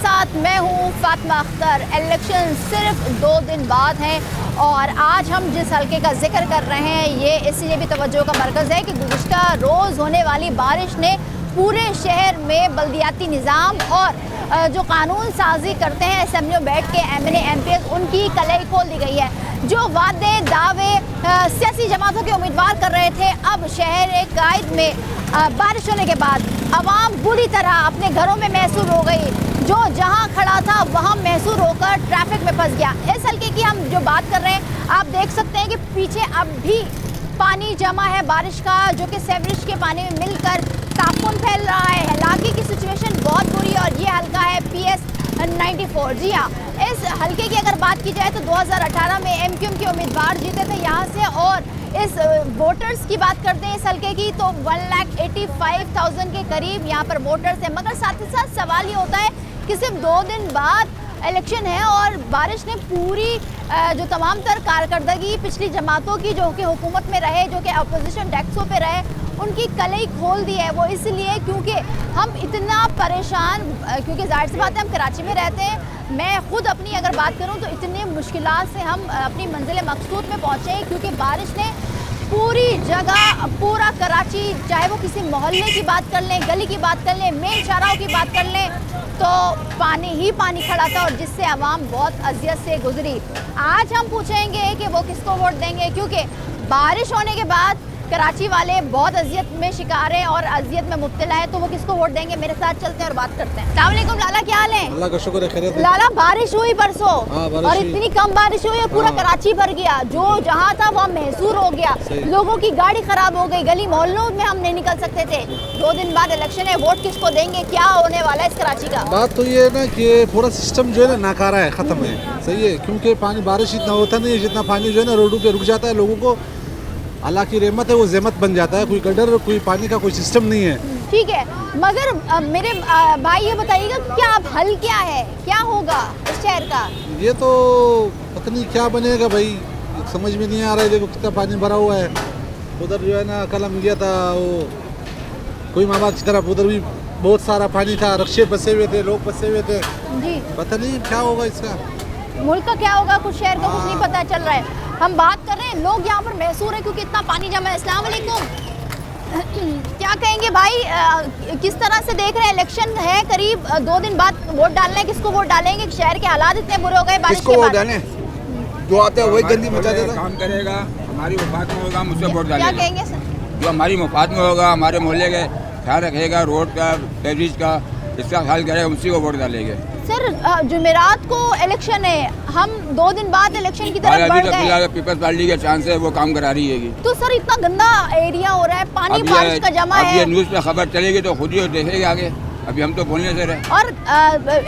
साथ मैं हूं फातिमा अख्तर। इलेक्शन सिर्फ 2 दिन बाद हैं और आज हम जिस हलके का जिक्र कर रहे हैं ये इसलिए भी तवज्जो का मरकज़ है कि गुज़िश्ता रोज़ होने वाली बारिश ने पूरे शहर में बल्दियाती निज़ाम और जो कानून साजी करते हैं असेंबली में बैठ के MNA MPs उनकी कलई खोल दी गई है। जो वादे दावे सियासी जमातों के उम्मीदवार कर रहे थे, अब शहर कायद में बारिश होने के बाद आवाम बुरी तरह अपने घरों में महसूर हो गई। जो जहां खड़ा था वहां महसूर होकर ट्रैफिक में फंस गया। इस हल्के की हम जो बात कर रहे हैं, आप देख सकते हैं कि पीछे अब भी पानी जमा है बारिश का, जो कि सेवरेज के पानी में मिलकर ताफून फैल रहा है। हालांकि की सिचुएशन बहुत बुरी है और ये हल्का है PS 94। जी हाँ, इस हल्के की अगर बात की जाए तो 2018 में MQM के उम्मीदवार जीते थे यहाँ से, और इस वोटर्स की बात करते हैं इस हल्के की तो 1,85,000 के करीब यहाँ पर वोटर्स हैं। मगर साथ ही साथ सवाल ये होता है कि सिर्फ 2 दिन बाद इलेक्शन है और बारिश ने पूरी जो तमाम तर कारकर्दगी पिछली जमातों की जो कि हुकूमत में रहे, जो कि अपोजिशन डेस्कों पे रहे, उनकी कलई खोल दी है। वो इसलिए क्योंकि हम इतना परेशान, क्योंकि जाहिर सी बात है हम कराची में रहते हैं। मैं खुद अपनी अगर बात करूं तो इतनी मुश्किलात से हम अपनी मंजिल मकसूद में पहुंचे हैं, क्योंकि बारिश ने पूरी जगह, पूरा कराची, चाहे वो किसी मोहल्ले की बात कर लें, गली की बात कर लें, मेन शाहराहों की बात कर लें, तो पानी ही पानी खड़ा था और जिससे आवाम बहुत अजियत से गुजरी। आज हम पूछेंगे कि वो किसको वोट देंगे, क्योंकि बारिश होने के बाद कराची वाले बहुत अजियत में शिकार हैं और अजियत में मुब्तला है, तो वो किसको वोट देंगे। मेरे साथ चलते हैं और बात करते हैं। अस्सलाम वालेकुम लाला, क्या हाल है? अल्लाह का शुक्र है, खैरियत है। लाला, बारिश हुई परसों और इतनी कम बारिश हुई है पूरा कराची भर गया। जो जहाँ था वहाँ महसूर हो गया, लोगों की गाड़ी खराब हो गई, गली मोहल्लों में हम नहीं निकल सकते थे। 2 दिन बाद इलेक्शन है, वोट किसको देंगे, क्या होने वाला है इस कराची का? बात तो ये है ना कि पूरा सिस्टम जो है ना नाकारा है, खत्म है। सही है, क्योंकि पानी बारिश इतना होता नहीं है जितना पानी जो है ना रोडों पे रुक जाता है। लोगों को अल्लाह की रहमत है, वो ज़हमत बन जाता है। कोई गटर, कोई पानी का कोई सिस्टम नहीं है। ठीक है, मगर मेरे भाई ये बताइएगा क्या अब हल क्या है, क्या होगा इस शहर का? ये तो पता नहीं क्या बनेगा भाई, समझ में नहीं आ रहा है। देखो कितना पानी भरा हुआ है। उधर जो है ना कल हम गया था वो कोई मामा की तरफ, उधर भी बहुत सारा पानी था, रक्शे फंसे हुए थे, लोग फंसे हुए थे जी। पता नहीं क्या होगा इसका, मुल्क का क्या होगा, कुछ शहर का कुछ नहीं पता चल रहा है। हम बात कर रहे हैं, लोग यहाँ पर महसूर है क्योंकि इतना पानी जमा है। अस्सलाम वालेकुम, क्या कहेंगे भाई, किस तरह से देख रहे हैं? इलेक्शन है करीब, 2 दिन बाद वोट डालना है, किसको वोट डालेंगे? शहर के हालात इतने बुरे हो गए बारिश के बाद। जो आता है वही गंदी मचा देगा, काम करेगा, हमारी मुफात में होगा, मुझसे वोट डालेगा। क्या कहेंगे सर? जो हमारी मुफात में होगा, हमारे मोहल्ले के ख्याल रखेगा, रोड का, टेरिस का, इसका ख्याल करेगा, उसी को वोट डालेंगे। सर, जुमेरात को इलेक्शन है, हम 2 दिन बाद इलेक्शन की तरफ बढ़ गए। पीपल्स पार्टी के चांस है, वो काम करा रही है। तो सर इतना गंदा एरिया हो रहा है, पानी बारिश का जमा है। ये न्यूज़ पे खबर चलेगी तो खुद ही देखेंगे आगे, अभी हम तो बोलने से रहे। और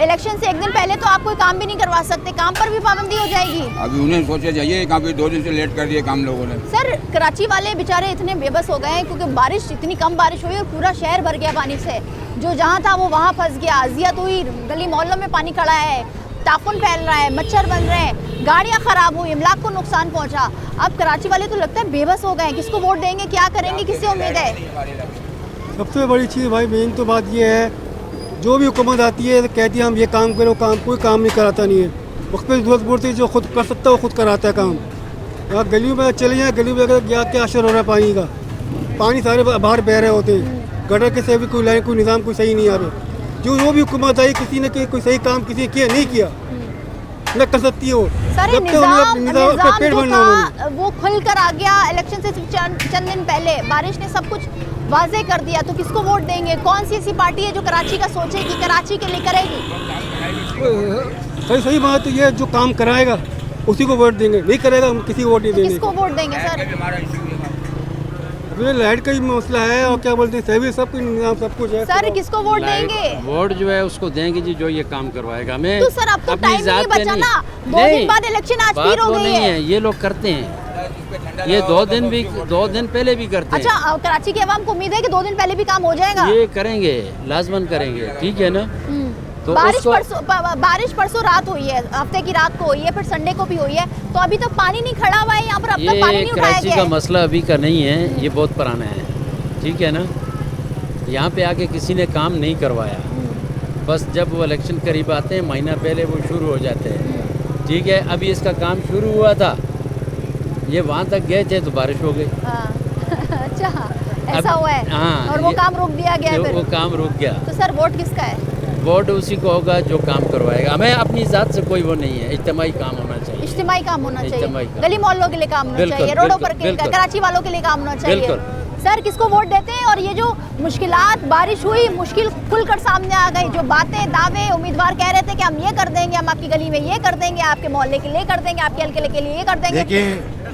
इलेक्शन से 1 दिन पहले तो आप कोई काम भी नहीं करवा सकते, काम पर भी पाबंदी हो जाएगी। अभी उन्हें सोचा जाइए, काफी 2 दिन से लेट कर दिए काम लोगों ने। सर, कराची वाले बेचारे इतने बेबस हो गए हैं क्योंकि बारिश, इतनी कम बारिश हुई और पूरा शहर भर गया पानी से। जो जहाँ था वो वहाँ फंस गया, अजियत हुई, गली मोहल्लों में पानी खड़ा है, ताफून फैल रहा है, मच्छर बन रहे हैं, गाड़ियाँ खराब हुई, इमलाक को नुकसान पहुँचा। अब कराची वाले तो लगता है बेबस हो गए, किसको वोट देंगे, क्या करेंगे, किससे उम्मीद है? सबसे बड़ी चीज़ भाई, मेन तो बात ये है, जो भी हुकूमत आती है तो कहती है हम ये काम करो, कोई काम नहीं कराता नहीं है। वक्त पे जरूरत पड़ती है, जो खुद कर सकता है वो खुद कराता है काम। यहाँ गलियों में चले जाए, गली में क्या असर हो रहा है पानी का, पानी सारे बाहर बह रहे होते हैं, गटर के से भी कोई लाइन, कोई निज़ाम कोई सही नहीं आ रहा। जो भी हुकूमत आई, किसी ने कोई सही काम किसी ने किया नहीं किया, न कर सकती हो। वो खुल कर आ गया इलेक्शन से चंद दिन पहले, बारिश ने सब कुछ वाजे कर दिया। तो किसको वोट देंगे? कौन सी ऐसी पार्टी है जो कराची का सोचेगी, कराची के लिए करेगी? सही बात तो ये, जो काम कराएगा उसी को वोट देंगे, नहीं करेगा हम किसी को वोट नहीं देंगे। किसको वोट देंगे सर? लाइट का ही मसला है और क्या बोलते हैं, सभी सब कुछ निजाम सब कुछ है। सर, किसको वोट देंगे? वोट जो है उसको देंगे जी, जो ये काम करवाएगा। हमें तो सर अब तो टाइम नहीं बचा ना, 2 दिन बाद इलेक्शन आज फिर हो गई है। ये लोग करते हैं, ये 2 दिन पहले भी करते हैं। अच्छा, कराची की आवाम को उम्मीद है कि 2 दिन पहले भी काम हो जाएगा। ये करेंगे, लाजमन करेंगे, ठीक है ना। तो बारिश परसों रात हुई है, हफ्ते की रात को हुई है, फिर संडे को भी हुई है, तो अभी तक पानी नहीं खड़ा हुआ है यहाँ पर, अब तक पानी नहीं उठाया गया है। कराची का मसला अभी का नहीं है, ये बहुत पुराना है, ठीक है ना। यहाँ पे आके किसी ने काम नहीं करवाया, बस जब वो इलेक्शन करीब आते हैं महीना पहले वो शुरू हो जाते हैं। ठीक है, अभी इसका काम शुरू हुआ था, ये वहाँ तक गए थे तो बारिश हो गई। अच्छा, ऐसा हुआ है। हाँ, और वो काम रोक दिया गया है वो फिर। काम रुक गया। तो सर वोट किसका है? वोट उसी को होगा जो काम करवाएगा। हमें अपनी ज़ात से कोई वो नहीं है, इज्तिमाई काम होना चाहिए। इज्तिमाई काम होना इज्तिमाई चाहिए, काम। गली मोहल्लों के लिए काम होना बिल्कुल, चाहिए, रोडों पर बिल्कुल, बिल्कुल। कराची वालों के लिए काम होना चाहिए। बिल्कुल। सर किसको वोट देते हैं? और ये जो मुश्किलात, बारिश हुई, मुश्किल खुलकर सामने आ गई, जो बातें, दावे उम्मीदवार कह रहे थे कि हम ये कर देंगे, हम आपकी गली में ये कर देंगे, आपके मोहल्ले के लिए कर देंगे, आपके हल्के के लिए ये कर देंगे। देखिए,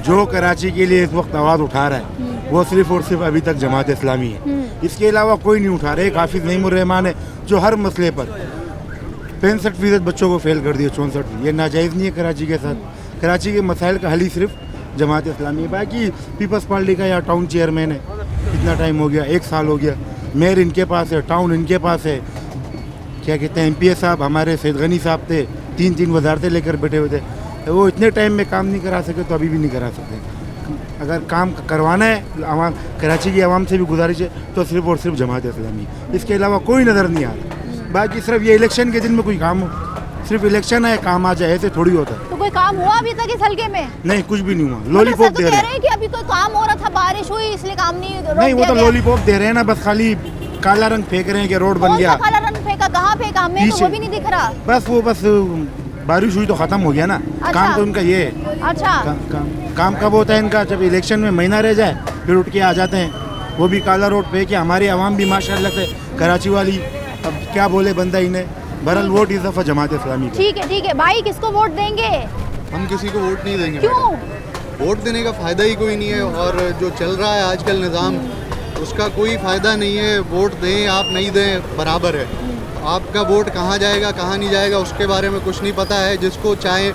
जो कराची के लिए इस वक्त आवाज़ उठा रहा है वो सिर्फ और सिर्फ अभी तक जमात इस्लामी है। इसके अलावा कोई नहीं उठा रहा है। एक हाफिज़ नईमुर्रहमान है जो हर मसले पर 65% बच्चों को फेल कर दिया, 64। ये नाजायज़ नहीं है कराची के साथ। कराची के मसाइल का हल ही सिर्फ जमात इस्लामी है। बाकी पीपल्स पार्टी का या टाउन चेयरमैन है, कितना टाइम हो गया, 1 साल हो गया, मेयर इनके पास है, टाउन इनके पास है, क्या कहते हैं MPA साहब हमारे सैयद गनी साहब थे, 3 वजारतें लेकर बैठे हुए थे, वो इतने टाइम में काम नहीं करा सके तो अभी भी नहीं करा सकते। अगर काम करवाना है आवाम, कराची की आवाम से भी गुजारिश है तो सिर्फ और सिर्फ जमात इस्लामी, इसके अलावा कोई नज़र नहीं आ रहा। बाकी सिर्फ ये इलेक्शन के दिन में कोई काम हो, सिर्फ इलेक्शन है काम आ जाए, ऐसे थोड़ी होता है। तो कोई काम हुआ अभी तक इस हल्के में? नहीं, कुछ भी नहीं हुआ। लॉलीपॉप दे रहे हैं। कि अभी कोई काम हो रहा था, बारिश हुई इसलिए काम नहीं रोक नहीं, वो दिया तो गया। लॉलीपॉप दे रहे हैं ना, बस खाली काला रंग फेंक रहे हैं कि रोड बन कौन गया। सा काला रंग फेंका, कहाँ फेंका? हमें तो पीछे। वो भी नहीं दिख रहा। बस बारिश हुई तो ख़त्म हो गया ना। अच्छा। काम तो उनका ये है। अच्छा, काम कब होता है इनका? जब इलेक्शन में महीना रह जाए फिर उठ के आ जाते हैं। वो भी काला रोड पे कि हमारी आवाम भी माशाल्लाह से कराची वाली, अब क्या बोले बंदा इन्हें। बहरहाल वोट इस दफ़ा जमात इस्लामी का। ठीक है भाई, किसको वोट देंगे? हम किसी को वोट नहीं देंगे। क्यों? वोट देने का फ़ायदा ही कोई नहीं है, और जो चल रहा है आजकल निज़ाम उसका कोई फ़ायदा नहीं है। वोट दें आप नहीं दें बराबर है। आपका वोट कहाँ जाएगा कहाँ नहीं जाएगा उसके बारे में कुछ नहीं पता है। जिसको चाहे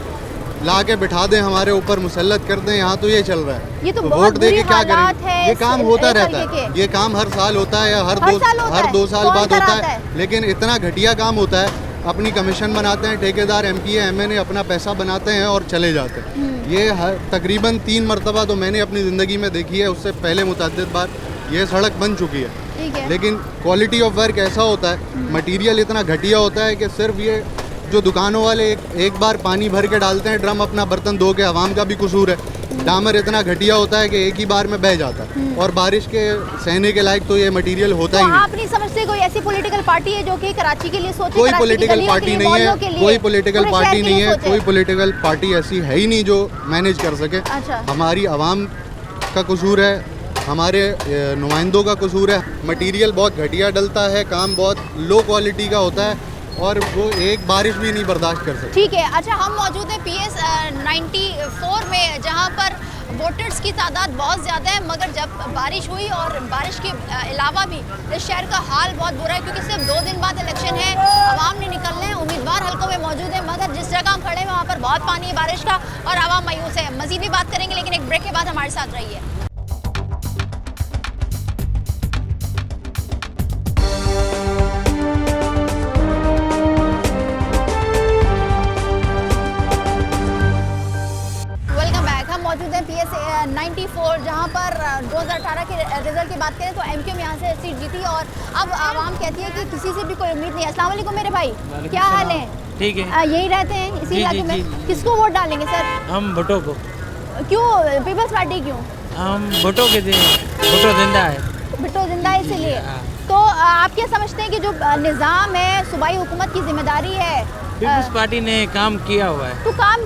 ला के बिठा दें हमारे ऊपर मुसल्लत कर दें, यहाँ तो ये चल रहा है। ये तो बहुत वोट दे के बुरी क्या हालात करेंगे? है ये काम इस होता एक रहता हल्के है, के। ये काम हर साल होता है या हर हर 2 साल कौन बाद होता कराता है। लेकिन इतना घटिया काम होता है, अपनी कमीशन बनाते हैं ठेकेदार, MPA MNA अपना पैसा बनाते हैं और चले जाते हैं। ये तकरीबन 3 मरतबा तो मैंने अपनी ज़िंदगी में देखी है, उससे पहले मुतअद्दिद बार ये सड़क बन चुकी है। ठीक है। लेकिन क्वालिटी ऑफ वर्क ऐसा होता है, मटेरियल इतना घटिया होता है कि सिर्फ ये जो दुकानों वाले एक बार पानी भर के डालते हैं ड्रम अपना बर्तन धो के, आवाम का भी कसूर है। डामर इतना घटिया होता है कि एक ही बार में बह जाता है, और बारिश के सहने के लायक तो ये मटेरियल होता तो ही नहीं। आप नहीं समझते कोई ऐसी पॉलिटिकल पार्टी है जो कि कराची के लिए सोचे? कोई कराची की पॉलिटिकल गलियों के पार्टी लिए, नहीं मोहल्लों है, के लिए, कोई पॉलिटिकल पूरे पार्टी शहर के नहीं लिए है, सोचे? कोई पॉलिटिकल पार्टी ऐसी है ही नहीं जो मैनेज कर सके। अच्छा। हमारी आवाम का कसूर है, हमारे नुमाइंदों का कसूर है। मटेरियल बहुत घटिया डलता है, काम बहुत लो क्वालिटी का होता है, और वो एक बारिश भी नहीं बर्दाश्त कर सकते। ठीक है। अच्छा, हम मौजूद हैं PS 94 में, जहां पर वोटर्स की तादाद बहुत ज़्यादा है, मगर जब बारिश हुई और बारिश के अलावा भी इस शहर का हाल बहुत बुरा है, क्योंकि सिर्फ 2 दिन बाद इलेक्शन है, आवाम ने निकलना है, उम्मीदवार हल्कों में मौजूद है, मगर जिस जगह हम खड़े हैं वहाँ पर बहुत पानी है बारिश का और आवाम मायूस है। मज़ीद भी बात करेंगे, लेकिन एक ब्रेक के बाद हमारे साथ रहिए। मौजूद है PS 94, जहाँ पर 2018 के रिजल्ट की बात करें तो MQ में यहाँ से सीट जीती, और अब आवाम कहती है कि किसी से भी कोई उम्मीद नहीं है। अस्सलाम वालेकुम मेरे भाई, क्या हाल है? ठीक है। यही रहते हैं इसी इलाके में? जी। किसको वोट डालेंगे सर? हम भुट्टो को। क्यों पीपल्स पार्टी क्यों? हम भुट्टो के भुट्टो जिंदा है। भुट्टो जिंदा है इसीलिए। तो आप क्या समझते हैं कि जो निज़ाम है, सूबाई हुकूमत की जिम्मेदारी है, पीपल्स पार्टी ने काम किया हुआ है? तो काम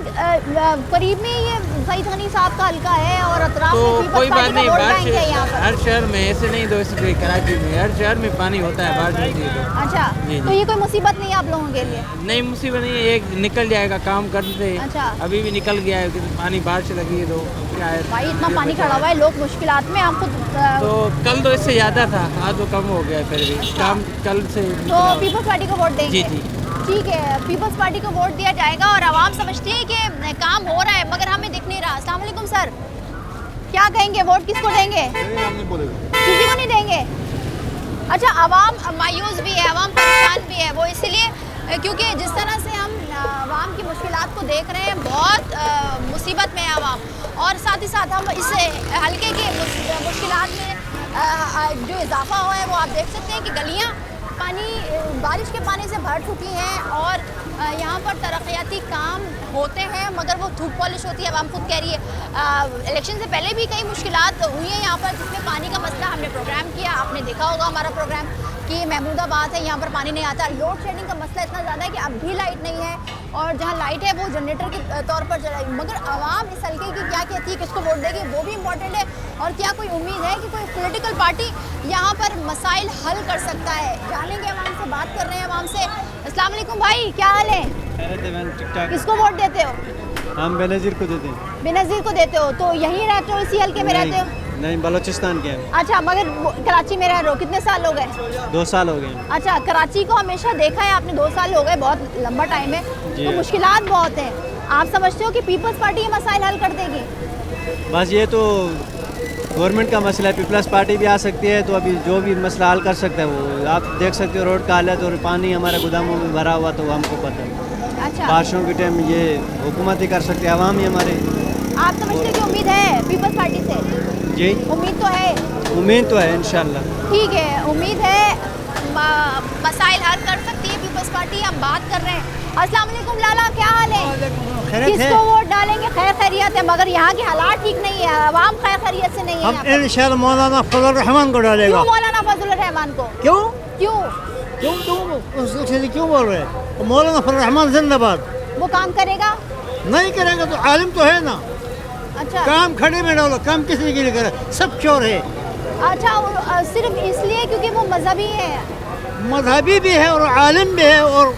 करीब में ये सईद गनी साहब का हल्का है और अतराफ तो में पीपल्स कोई बात पार्टी का नहीं, वोट बारिश बैंक है यहाँ पर। हर शहर में ऐसे नहीं, तो ऐसे कराची में हर शहर में पानी होता है बारिश होती है तो। अच्छा, जी, तो जी। ये कोई मुसीबत नहीं है आप लोगों के लिए? नहीं मुसीबत नहीं है, एक निकल जाएगा काम करते। अच्छा। अभी भी निकल गया है, पानी बारिश लगी है तो क्या है। भाई इतना पानी खड़ा हुआ है, लोग मुश्किलात में, हम खुद तो कल तो इससे ज़्यादा था, आज तो कम हो गया है, फिर भी काम कल से तो पीपल्स पार्टी को वोट देंगे? जी। ठीक है, पीपल्स पार्टी को वोट दिया जाएगा, और आवाम समझती है कि काम हो रहा है मगर हमें दिख नहीं रहा। अस्सलाम वालेकुम सर, क्या कहेंगे, वोट किसको देंगे? हम नहीं बोलेंगे, किसी को नहीं देंगे? अच्छा, आवाम मायूस भी है, आवाम परेशान भी है, वो इसलिए क्योंकि जिस तरह से हम आवाम की मुश्किलात को देख रहे हैं, बहुत मुसीबत में है आवाम, और साथ ही साथ हम इस हल्के के मुश्किलात में जो इजाफा हुआ है वो आप देख सकते हैं कि गलियाँ पानी बारिश के पानी से भर चुकी हैं और यहाँ पर तरक्याती काम होते हैं मगर वो धूप पॉलिश होती है। अब हम खुद कह रही है इलेक्शन से पहले भी कई मुश्किलात हुई हैं यहाँ पर, जिसमें पानी का मसला हमने प्रोग्राम किया, आपने देखा होगा हमारा प्रोग्राम कि महमूदाबाद है, यहाँ पर पानी नहीं आता। लोड शेडिंग का मसला इतना ज़्यादा है कि अब भी लाइट नहीं है और जहाँ लाइट है वो जनरेटर के तौर पर चलाएगी। मगर आवाम इस हल्के की क्या कहती है, किसको वोट देगी, वो भी इम्पोर्टेंट है। और क्या कोई उम्मीद है कि कोई पॉलिटिकल पार्टी यहाँ पर मसाइल हल कर सकता है? जानेंगे आवाम से, बात कर रहे हैं आवाम से। अस्सलाम वालेकुम भाई, क्या हाल है? किसको वोट देते हो? हम बेनज़ीर को देते हैं। बेनज़ीर को देते हो, तो यहीं रहते हो, इसी हल्के में रहते हो? नहीं, बलूचिस्तान के हैं। अच्छा, मगर कराची में रह रहे हो, कितने साल हो गए? 2 साल हो गए। अच्छा, कराची को हमेशा देखा है आपने, 2 साल हो गए, बहुत लंबा टाइम है, तो मुश्किलात बहुत हैं। आप समझते हो कि पीपल्स पार्टी ये मसाइल हल कर देगी? बस ये तो गवर्नमेंट का मसला है, पीपल्स पार्टी भी आ सकती है, तो अभी जो भी मसला हल कर सकता है वो आप देख सकते हो। रोड का हालत और पानी हमारे गोदामों में भरा हुआ, तो हमको पता है। अच्छा, बारिशों के टाइम ये हुकूमत ही कर सकते हैं, आवाम ही हमारे। आप समझते हो कि उम्मीद है पीपल्स पार्टी से? जी, उम्मीद तो है। उम्मीद तो है इंशाल्लाह। ठीक है, उम्मीद है मसाइल हल कर सकती है पीपल्स पार्टी। हम बात कर रहे हैं। अस्सलाम वालेकुम लाला, क्या हाल है? किसको वोट डालेंगे? खैर खैरियत है, मगर यहाँ के हालात ठीक नहीं है, आवाम खैर खैरियत से नहीं है। हम इंशाल्लाह मौलाना फजल रहमान को डालेगा। क्यों मौलाना फजल रहमान को? क्यों क्यों क्यों क्यों उससे क्यों बोल रहे हैं? मौलाना फजल रहमान जिंदाबाद। वो काम करेगा? नहीं करेंगे तो आलिम तो है ना। अच्छा, काम खड़े में डालो, काम किसी के लिए करे, सब चोर है। अच्छा, सिर्फ इसलिए क्योंकि वो मजहबी है? मजहबी भी है और आलिम भी है और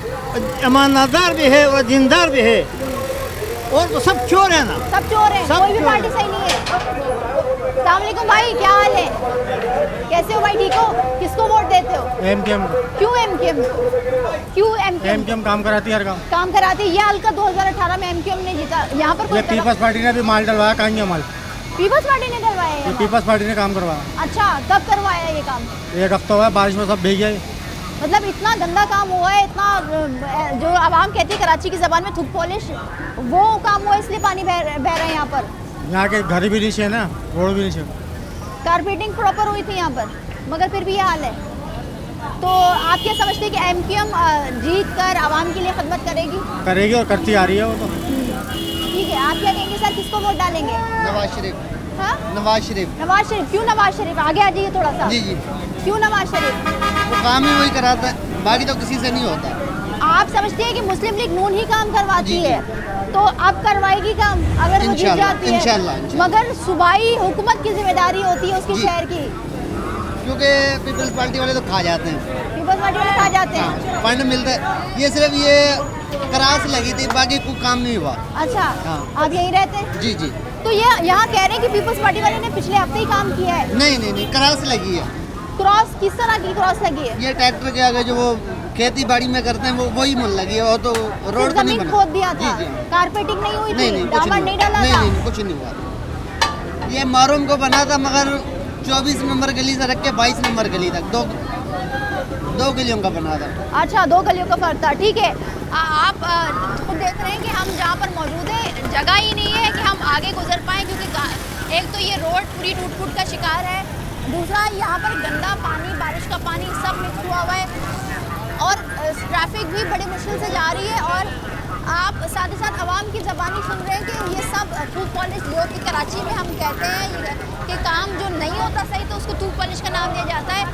ईमानदार भी है और दीनदार भी है, और तो सब चोर है ना। सब चोर हैं, सब कोई भी चोर पार्टी हैं। सही नहीं है। अस्सलाम वालेकुम भाई, क्या हाल है? कैसे हो भाई, ठीक हो? किसको वोट देते हो? एमकेएम। क्यों एमकेएम? क्यों एमकेएम? एमकेएम काम कराती है, हर काम कराती है। ये हल्का 2018 में एमकेएम ने जीता, यहाँ पर कोई पीपल्स पार्टी ने भी माल डलवाया, कहीं माल पीपल्स पार्टी ने डलवाया है? पीपल्स पार्टी ने काम करवाया। अच्छा, कब करवाया ये काम? 1 हफ्ता हुआ, बारिश में सब भीग गए। मतलब इतना गंदा काम हुआ है, इतना जो आवाम कहती है कराची की ज़बान में थूक पॉलिश, वो काम हुआ इसलिए पानी बह रहा है यहाँ पर। यहाँ के घर भी नीचे है ना, रोड भी नीचे। कारपेटिंग प्रॉपर हुई थी यहाँ पर, मगर फिर भी ये हाल है। तो आप क्या समझते हैं कि एमकेएम जीत कर आवाम के लिए खिदमत करेगी? करेगी और करती आ रही है वो तो। ठीक है, आप क्या कहेंगे सर, किसको वोट डालेंगे? नवाज शरीफ। हाँ, नवाज शरीफ। नवाज शरीफ। क्यों नवाज शरीफ? आगे आ जाइए थोड़ा सा। जी जी, क्यों नवाज शरीफ? वो काम ही वही कराता है, बाकी तो किसी से नहीं होता। आप समझते हैं कि मुस्लिम लीग नून ही काम करवाती जी, है, तो अब करवाएगी काम अगर वो जीत इंशाल्लाह, जाती है? इंशाल्लाह। मगर सूबाई हुकूमत की जिम्मेदारी होती है उसकी जी। शहर की। क्योंकि पीपल्स पार्टी वाले तो खा जाते हैं, पीपल्स पार्टी वाले खा जाते हैं। फंड मिलता है। ये सिर्फ ये क्रास लगी थी, बाकी कोई काम नहीं हुआ। अच्छा, हाँ। आप यहीं रहते हैं? जी जी। तो ये यहाँ कह रहे हैं कि पीपल्स पार्टी वाले ने पिछले हफ्ते ही काम किया है। नहीं नहीं नहीं, क्रास लगी है। क्रॉस किस तरह की क्रॉस लगी है? ये ट्रैक्टर के आगे जो वो खेती बाड़ी में करते हैं वो वही मुल लगी है, वो तो रोड तो नहीं जमीन बना। खोद दिया था? जी जी। कारपेटिंग नहीं हुई नहीं थी? नहीं, कुछ डामर नहीं डाला नहीं, था? नहीं, कुछ नहीं हुआ। ये मारूम को बना था, मगर 24 नंबर गली से रख के 22 नंबर गली तक दो गलियों का बना था। अच्छा, 2 गलियों का फर्क था। ठीक है, आप खुद देख रहे हैं कि हम जहाँ पर मौजूद है जगह ही नहीं है कि हम आगे गुजर पाएँ, क्योंकि एक तो ये रोड पूरी टूट का शिकार है, दूसरा यहाँ पर गंदा पानी, बारिश का पानी सब मिक्स हुआ हुआ है और ट्रैफिक भी बड़ी मुश्किल से जा रही है। और आप साथ ही साथ आवाम की ज़बानी सुन रहे हैं कि ये सब थूक पॉलिश, जो कि कराची में हम कहते हैं कि काम जो नहीं होता सही तो उसको थूक पॉलिश का नाम दिया जाता है।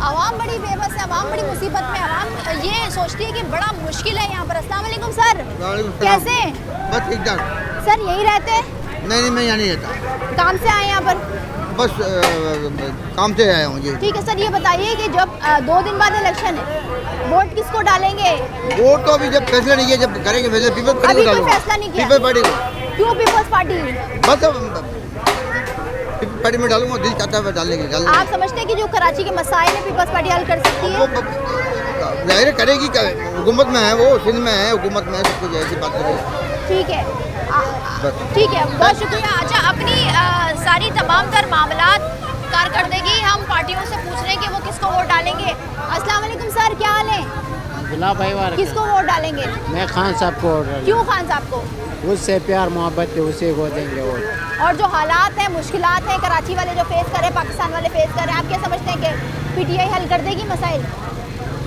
आवाम बड़ी बेबस है, आवाम बड़ी मुसीबत में, आवाम ये सोचती है कि बड़ा मुश्किल है यहाँ पर। अस्सलाम वालेकुम सर, कैसे? बस ठीक ठाक। सर यही रहते हैं? नहीं, मैं यहाँ नहीं रहता, काम से आए यहाँ पर? बस काम से आया हूँ। जी ठीक है सर, ये बताइए कि जब 2 दिन बाद इलेक्शन है, वोट किसको डालेंगे? वोट तो अभी जब फैसला नहीं किया, जब करेंगे फैसला पीपल्स पार्टी अभी को कोई डालूंगा। फैसला नहीं किया? पीपल्स पार्टी को। क्यों पीपल्स पार्टी? बस पीपल्स पार्टी में डालूंगा, दिल चाहता है डालने की। आप समझते हैं कि जो कराची के मसाइल है पीपल्स पार्टी हल कर सकती है? जाहिर करेगी, हुकूमत में है वो, सिंध में है, हुकूमत में है, सब कुछ ऐसी बात करेगी। ठीक है, ठीक है, बहुत शुक्रिया। अच्छा, अपनी सारी तमाम तर मामलात कारकर्दगी हम पार्टियों से पूछ रहे हैं कि वो किसको वोट डालेंगे। अस्सलाम वालेकुम सर, क्या हाल है? किसको वोट डालेंगे? मैं खान साहब को वोट क्यों खान साहब को? उससे प्यार मोहब्बत है, उसे को देंगे वोट। और जो हालात हैं, मुश्किलात हैं कराची वाले जो फेस कर रहे हैं, पाकिस्तान वाले फेस कर रहे हैं, आप क्या समझते हैं कि पीटीआई हल कर देगी मसाइल?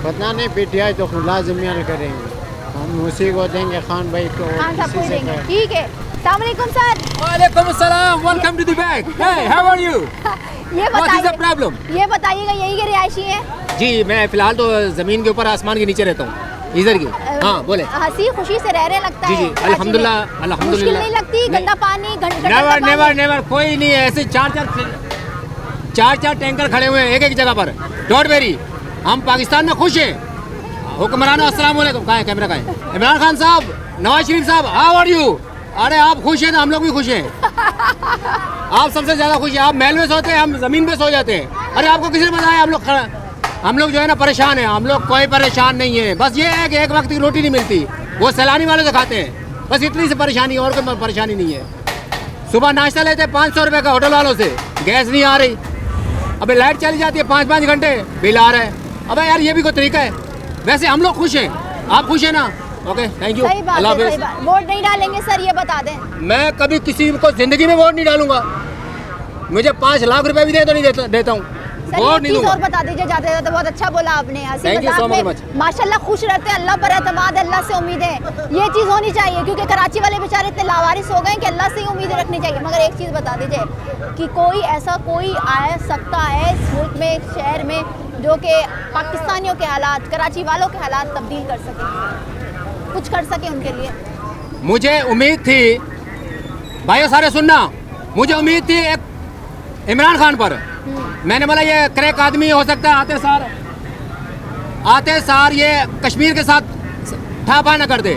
पता नहीं पीटीआई तो लाजमियान करेंगे, हम उसी को देंगे खान भाई को। खान साहब को ही देंगे, ठीक है। अस्सलाम वालेकुम सर। वालेकुम सलाम, welcome to the bag. Hey, how are you? ये व्हाट इज द बताइए, प्रॉब्लम? ये बताइएगा, यही के रिहायशी हैं? जी, मैं फिलहाल तो ज़मीन के ऊपर आसमान के नीचे रहता हूँ, इधर की। हाँ बोले। हंसी खुशी से रह रहे लगता जी है जी, कराची में। अल्हम्दुलिल्लाह मुश्किल अल्हम्दुलिल्लाह। नहीं लगती? गंदा पानी, नेवर नेवर नेवर, कोई नहीं है ऐसे। चार टैंकर खड़े हुए हैं एक जगह पर। डोंट वेरी, हम पाकिस्तान में खुश हैं। हुक्मरानों अस्सलाम वालेकुम। कहाँ है कैमरा, कहाँ है? इमरान खान साहब, नवाज शरीफ साहब, हाउ आर यू? अरे आप खुश हैं तो हम लोग भी खुश हैं। आप सबसे ज़्यादा खुश हैं। आप महल में सोते हैं, हम ज़मीन पे सो जाते हैं। अरे आपको किसी ने बताया हम लोग जो है ना परेशान हैं? हम लोग कोई परेशान नहीं है, बस ये है कि एक वक्त की रोटी नहीं मिलती, वो सैलानी वाले से खाते हैं, बस इतनी सी परेशानी, और कोई परेशानी नहीं है। सुबह नाश्ता लेते हैं 500 रुपये का होटल वालों से, गैस नहीं आ रही। अबे लाइट चली जाती है 5-5 घंटे, बिल आ रहा है। अबे यार ये भी कोई तरीका है? वैसे हम लोग खुश हैं, आप खुश हैं ना? ओके, थैंक यू, सही बात अल्लाह है, सही हाफिज़। बात। वोट नहीं डालेंगे सर, ये बता दें। मैं कभी किसी को ज़िंदगी में वोट नहीं डालूंगा। मुझे 5 लाख रुपए भी दे तो नहीं देता हूँ, सर वोट एक नहीं चीज़ दूंगा। और बता दीजिए जाते जाते, बहुत अच्छा बोला आपने। हंसी Thank you मजाक so में much. माशाल्लाह खुश रहते हैं, अल्लाह पर एतमाद, अल्लाह से उम्मीदें, ये चीज़ होनी चाहिए, क्योंकि कराची वाले बेचारे इतने लावारिस हो गए कि अल्लाह से ही उम्मीदें रखनी चाहिए। मगर एक चीज़ बता दीजिए कि कोई ऐसा कोई आ सकता है इस मुल्क में, इस शहर में, जो कि पाकिस्तानियों के हालात, कराची वालों के हालात तब्दील कर सके, कुछ कर सके उनके लिए? मुझे उम्मीद थी, भाइयों सारे सुनना, मुझे उम्मीद थी एक इमरान खान पर। मैंने बोला ये क्रैक आदमी हो सकता है, आते सार ये कश्मीर के साथ ठापा न कर दे,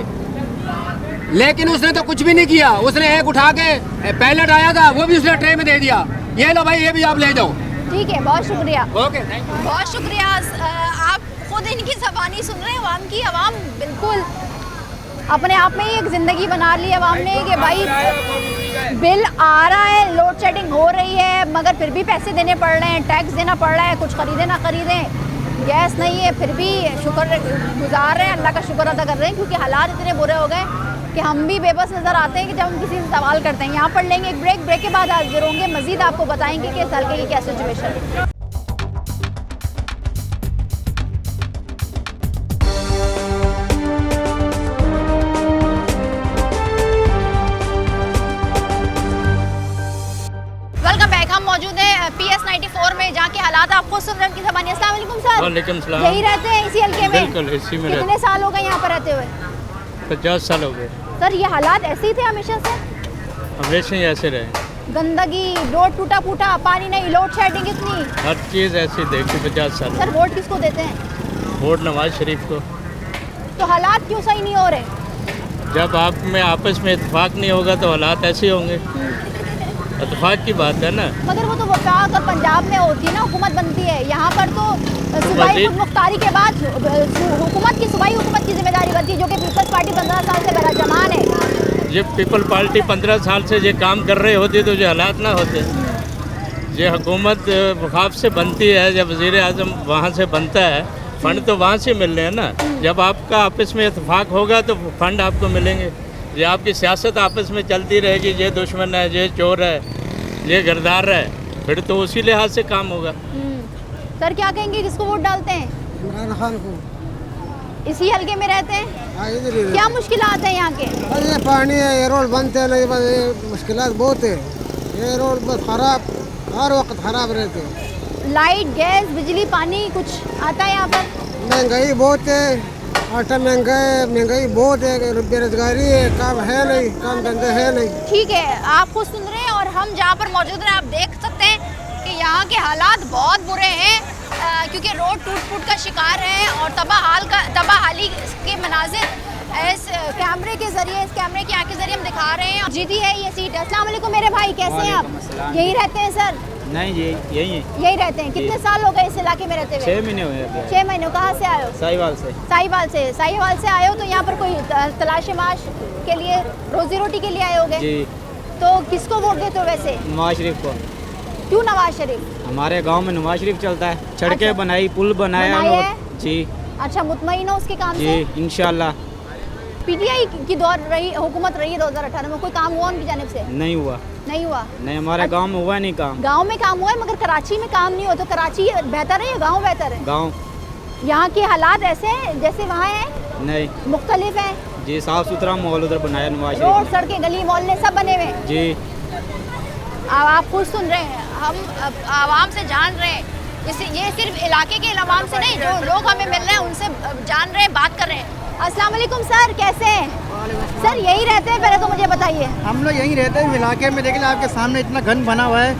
लेकिन उसने तो कुछ भी नहीं किया। उसने एक उठा के पैलेट आया था, वो भी उसने ट्रे में दे दिया, ये लो भाई, ये भी आप ले जाओ। ठीक है, बहुत शुक्रिया। Okay, thank you. बहुत शुक्रिया। आप खुद इनकी ज़बानी सुन रहे हैं, अवाम की। अवाम बिल्कुल अपने आप में ही एक ज़िंदगी बना ली अवाम ने कि भाई बिल आ रहा है, लोड शेडिंग हो रही है, मगर फिर भी पैसे देने पड़ रहे हैं, टैक्स देना पड़ रहा है, कुछ ख़रीदें ना ख़रीदें, गैस नहीं है, फिर भी शुक्र गुजार रहे हैं, अल्लाह का शुक्र अदा कर रहे हैं, क्योंकि हालात इतने बुरे हो गए कि हम भी बेबस नज़र आते हैं कि जब हम किसी से सवाल करते हैं। यहाँ पर लेंगे एक ब्रेक के बाद हाजिर होंगे, मज़ीद आपको बताएंगे कि इस हल्के की क्या सिचुएशन है। मौजूद है PS 94 में, जहाँ के हालात आपको सुन रहे हैं की ज़बानी। अस्सलाम वालेकुम सर। वालेकुम सलाम। यही रहते हैं इसी हल्के में? बिल्कुल इसी में। कितने साल हो गए यहाँ पर रहते हुए? 50 साल हो गए। सर ये हालात ऐसे ही थे हमेशा से? हमेशा ही ऐसे रहे। गंदगी, रोड टूटा फूटा, पानी नहीं, लोड शेडिंग इतनी, हर चीज़ ऐसी देखी 50 साल। सर वोट किसको देते हैं? वोट नवाज शरीफ को। तो हालात क्यों सही नहीं हो रहे? जब आप में आपस में इत्तेफाक नहीं होगा तो हालात ऐसे होंगे। इत्तेफाक की बात है ना। मगर वो तो वफाक और पंजाब में होती है ना, हुकूमत बनती है। यहाँ पर तो सूबाई खुदमुख्तारी के बाद हुकूमत की जिम्मेदारी बनती है, जो कि पीपल्स पार्टी 15 साल से बराजमान है। ये पीपल पार्टी 15 साल से ये काम कर रहे होते तो ये हालात ना होते। ये हुकूमत वफाक से बनती है, जब वज़ीर आज़म वहाँ से बनता है, फ़ंड तो वहाँ से मिल रहे हैं ना। जब आपका आपस में इत्तेफाक होगा तो फ़ंड आपको मिलेंगे। ये आपकी सियासत आपस में चलती रहेगी, ये दुश्मन है, ये चोर है, ये गर्दार है, फिर तो उसी लिहाज से काम होगा। सर क्या कहेंगे, किसको वोट डालते हैं? इमरान खान को। इसी हल्के में रहते हैं? हाँ, इधर ही। क्या मुश्किलात हैं यहाँ के? बस ये पानी है, ये रोड बनते हैं नहीं, बस ये मुश्किलात बहुत है। ये रोड बस ख़राब, हर वक्त ख़राब रहते हैं। लाइट, गैस, बिजली, पानी कुछ आता है यहाँ पर? महंगाई बहुत है, आटा महंगा है, महंगाई बहुत है, बेरोजगारी है, काम है नहीं, काम धंधा है नहीं। ठीक है, आप खुद सुन रहे हैं और हम जहाँ पर मौजूद हैं आप देख सकते हैं कि यहाँ के हालात बहुत बुरे हैं, क्योंकि रोड टूट फूट का शिकार है और तबाहाली के मनाजिर इस कैमरे के ज़रिए, इस कैमरे की आँख के ज़रिए हम दिखा रहे हैं। जीती है ये सीट। अस्सलाम वालेकुम मेरे भाई, कैसे हैं आप? यही रहते हैं सर? नहीं जी, यही रहते हैं। कितने साल हो गए इस इलाके में रहते हुए? 6 महीने हुए अभी। 6 महीने। कहाँ से आए हो? साहिवाल से आए हो। तो यहाँ पर कोई तलाश माश के लिए, रोजी रोटी के लिए आए होगे? जी। तो किसको वोट देते हो वैसे? नवाज शरीफ को। क्यों नवाज शरीफ? हमारे गांव में नवाज शरीफ चलता है, सड़कें बनाई, पुल बनाया जी। अच्छा, मुतमईन हो उसके काम जी, से? इंशाल्लाह। पीटीआई की हुकूमत रही है 2018 में, कोई काम हुआ उनकी जानिब से? नहीं हुआ। नहीं, हमारे गांव में हुआ नहीं काम। गांव में काम हुआ है, मगर कराची में काम नहीं हुआ। तो कराची बेहतर है या गांव बेहतर है? गांव। यहाँ के हालात ऐसे हैं जैसे वहाँ हैं? नहीं मुख्तलिफ हैं? जी, साफ सुथरा माहौल उधर बनाया नवाज शरीफ रोड, सड़कें, गली मोहल्ले सब बने हुए हैं। जी। अब आप खुद सुन रहे हैं, हम आवाम से जान रहे हैं, ये सिर्फ इलाके के आवाम से नहीं, जो लोग हमें मिल रहे हैं उनसे जान रहे हैं, बात कर रहे हैं। अस्सलाम वालेकुम सर, कैसे हैं? सर यही रहते हैं, पहले तो मुझे बताइए। हम लोग यहीं रहते हैं इलाके में, लेकिन आपके सामने इतना गंद बना हुआ है।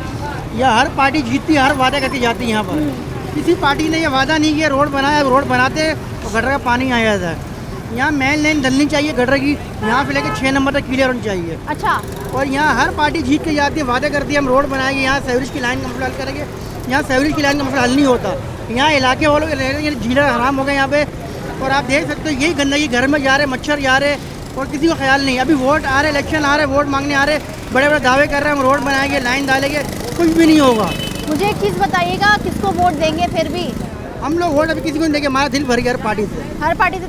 यह हर पार्टी जीतती है, हर वादा करके जाती है। यहाँ पर किसी पार्टी ने यह वादा नहीं किया, रोड बनाया, रोड बनाते तो गटर का पानी आ जाता है। यहाँ मेन लाइन डलनी चाहिए गटर की, यहाँ से लेकर 6 नंबर तक क्लियर होनी चाहिए। अच्छा। और यहाँ हर पार्टी जीत के जाती है, वादा करती है हम रोड बनाएंगे, यहाँ सेवरेज की लाइन का मसला हल करेंगे। यहाँ सेवरेज की लाइन का मसला हल नहीं होता। यहाँ इलाके वालों के झीला हराम हो गए यहाँ पे, और आप देख सकते हो यही गंदगी घर में जा रहे, मच्छर जा रहे, और किसी को ख्याल नहीं। अभी वोट आ रहे, इलेक्शन आ रहे, वोट मांगने आ रहे, बड़े बड़े दावे कर रहे हैं हम रोड बनाएंगे, लाइन डालेंगे, कुछ भी नहीं होगा। मुझे एक चीज़ बताइएगा, किसको वोट देंगे फिर भी? हम लोग वोट अभी किसी को नहीं देंगे, हमारा दिल भर गया हर पार्टी से। हर पार्टी